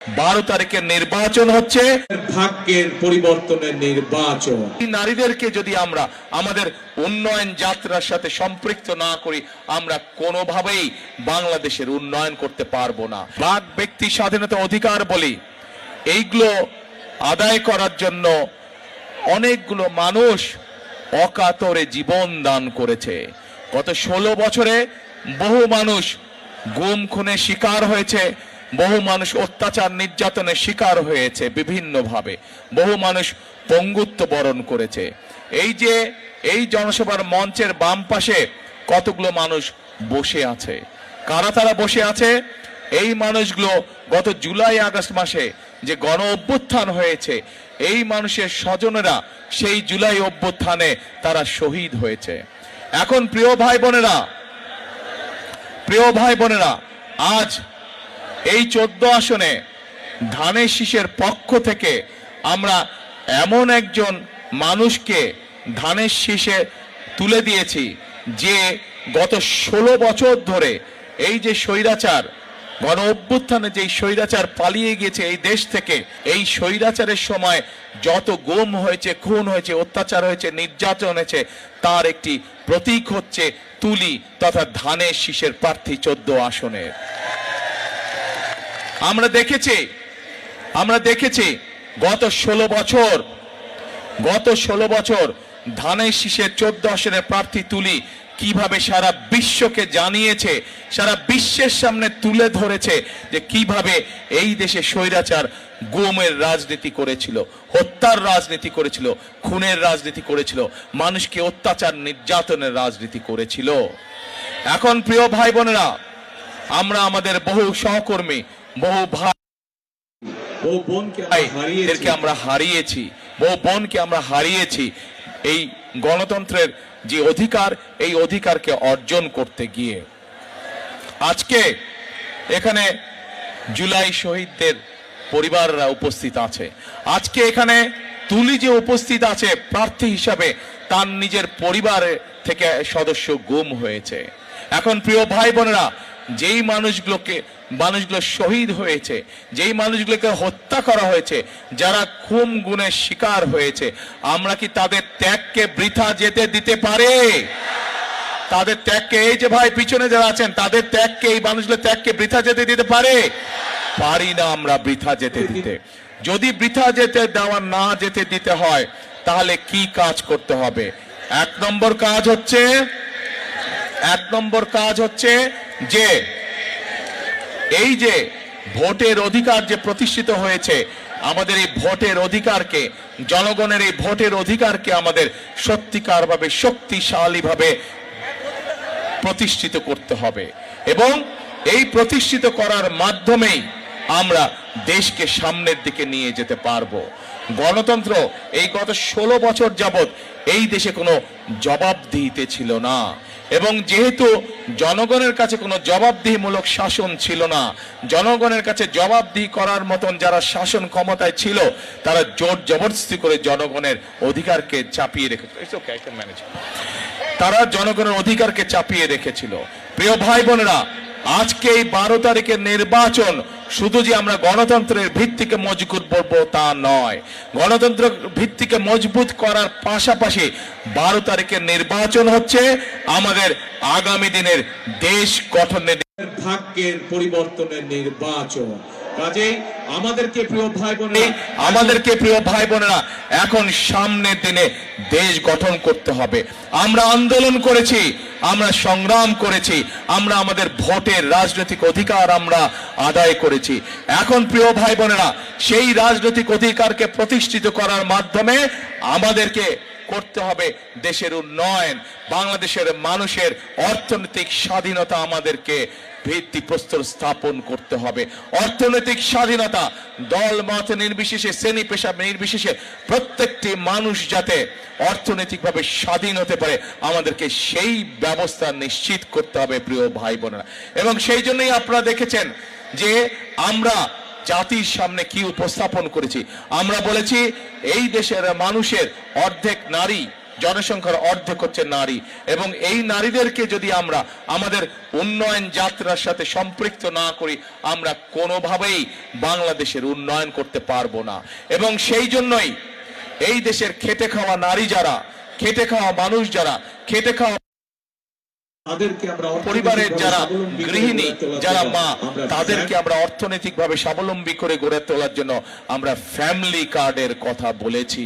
12 তারিখের নির্বাচন হচ্ছে ভাগ্যের পরিবর্তনের নির্বাচন। নারীদেরকে যদি আমরা আমাদের উন্নয়ন যাত্রার সাথে সম্পৃক্ত না করি, আমরা কোনোভাবেই বাংলাদেশের উন্নয়ন করতে পারবো না। বাক ব্যক্তি স্বাধীনতা অধিকার বলি, এইগুলো আদায় করার জন্য অনেকগুলো মানুষ অকাতরে জীবন দান করেছে। গত 16 বছরে বহু মানুষ গুম খুনের শিকার হয়েছে, বহু মানুষ অত্যাচার নির্যাতনের শিকার হয়েছে বিভিন্নভাবে, বহু মানুষ পঙ্গুত্ব বরণ করেছে। এই জনসভার মঞ্চের বাম পাশে কতগুলো মানুষ বসে আছে। কারা তারা বসে আছে? এই মানুষগুলো গত জুলাই আগস্ট মাসে যে গণ অভ্যুত্থান হয়েছে, এই মানুষের স্বজনেরা সেই জুলাই অভ্যুত্থানে তারা শহীদ হয়েছে। এখন প্রিয় ভাই বোনেরা, আজ এই 14 আসনে ধানের শীষের পক্ষ থেকে আমরা এমন একজন মানুষকে ধানের শীষে তুলে দিয়েছি যে গত 16 বছর ধরে এই যে স্বৈরাচার গণ অভ্যুত্থানে যে স্বৈরাচার পালিয়ে গেছে এই দেশ থেকে, এই স্বৈরাচারের সময় যত গুম হয়েছে, খুন হয়েছে, অত্যাচার হয়েছে, নির্যাতন হয়েছে, তার একটি প্রতীক হচ্ছে তুলি তথা ধানের শীষের প্রার্থী 14 আসনের। আমরা দেখেছি গত 16 বছর ধানের শীষের 14 আসনের প্রার্থী তুলি কিভাবে সারা বিশ্বকে জানিয়েছে, সারা বিশ্বের সামনে তুলে ধরেছে যে কিভাবে এই দেশে স্বৈরাচার গুমের রাজনীতি করেছিল, হত্যার রাজনীতি করেছিল, খুনের রাজনীতি করেছিল, মানুষকে অত্যাচার নির্যাতনের রাজনীতি করেছিল। এখন প্রিয় ভাই বোনেরা, আমরা আমাদের বহু সহকর্মী, বহু ভাই বোনকে আমরা হারিয়েছি এই গণতন্ত্রের যে অধিকার, এই অধিকারকে অর্জন করতে গিয়ে। আজকে এখানে জুলাই শহীদদের পরিবাররা উপস্থিত আছে। আজকে এখানে তুলি যে উপস্থিত আছে প্রার্থী হিসাবে, তার নিজের পরিবারের থেকে সদস্য গুম হয়েছে। এখন প্রিয় ভাই বোনেরা, যেই মানুষগুলো শহীদ হয়েছে, যেই মানুষগুলোকে হত্যা করা হয়েছে, যারা খুন গুণের শিকার হয়েছে, আমরা কি তাদের ত্যাগকে বৃথা যেতে দিতে পারি? তাদের ত্যাগকে, এই যে ভাই পিছনে যারা আছেন, তাদের ত্যাগকে, এই মানুষগুলোর ত্যাগকে বৃথা যেতে দিতে পারি না আমরা বৃথা যেতে দিতে। যদি বৃথা না যেতে দিতে হয়, তাহলে কি কাজ করতে হবে? এক নম্বর কাজ হচ্ছে যে এই যে ভোটের অধিকার যে প্রতিষ্ঠিত হয়েছে, আমাদের এই ভোটের অধিকারকে, জনগণের এই ভোটের অধিকারকে আমাদের সত্যিকার ভাবে শক্তিশালী ভাবে প্রতিষ্ঠিত করতে হবে, এবং এই প্রতিষ্ঠিত করার মাধ্যমেই আমরা দেশকে সামনের দিকে নিয়ে যেতে পারবো। গণতন্ত্র এই গত 16 বছর যাবত এই দেশে কোনো জবাবদিহিতে ছিল না, এবং যেহেতু জনগণের কাছে কোনো জবাবদিহিমূলক শাসন ছিল না, জনগণের কাছে জবাবদিহি করার মতন যারা শাসন ক্ষমতায় ছিল, তারা জোর জবরদস্তি করে জনগণের অধিকারকে চাপিয়ে রেখেছিল। প্রিয় ভাই বোনেরা, আজকে এই 12 তারিখের নির্বাচন শুধু যে আমরা গণতন্ত্রের ভিত্তিকে মজবুত করব তা নয়, গণতন্ত্র ভিত্তিকে মজবুত করার পাশাপাশি 12 তারিখের নির্বাচন হচ্ছে আমাদের আগামী দিনের দেশ গঠনের, ভাগ্যের পরিবর্তনের নির্বাচন। কাজেই আমাদেরকে প্রিয় ভাই বোনেরা এখন সামনের দিনে দেশ গঠন করতে হবে। আমরা আন্দোলন করেছি, আমরা সংগ্রাম করেছি, আমরা আমাদের ভোটের রাজনৈতিক অধিকার আমরা আদায় করেছি। এখন প্রিয় ভাই বোনেরা, সেই রাজনৈতিক অধিকারকে প্রতিষ্ঠিত করার মাধ্যমে আমাদেরকে করতে হবে দেশের উন্নয়ন, বাংলাদেশের মানুষের অর্থনৈতিক স্বাধীনতা আমাদেরকে ভিত্তিপ্রস্তর স্থাপন করতে হবে। অর্থনৈতিক স্বাধীনতা দল মত নির্বিশেষে, শ্রেণী পেশা নির্বিশেষে প্রত্যেকটি মানুষ যাতে অর্থনৈতিকভাবে স্বাধীন হতে পারে, আমাদেরকে সেই ব্যবস্থা নিশ্চিত করতে হবে প্রিয় ভাই বোনেরা। এবং সেই জন্যই আপনারা দেখেছেন যে আমরা জাতির সামনে কি উপস্থাপন করেছি। আমরা বলেছি এই দেশের মানুষের অর্ধেক নারী, জনসংখ্যার অর্ধেক হচ্ছে নারী, এবং এই নারীদেরকে যদি আমরা আমাদের উন্নয়ন যাত্রার সাথে সম্পৃক্ত না করি, আমরা কোনোভাবেই বাংলাদেশের উন্নয়ন করতে পারবো না। এবং সেই জন্যই এই দেশের খেটে খাওয়া নারী যারা, খেটে খাওয়া মানুষ যারা, খেটে খাওয়া তাদেরকে আমরা পরিবারের যারা গৃহিণী, যারা মা, তাদেরকে আমরা আমরা অর্থনৈতিকভাবে স্বাবলম্বী করে গড়ে তোলার জন্য আমরা ফ্যামিলি কার্ডের কথা বলেছি।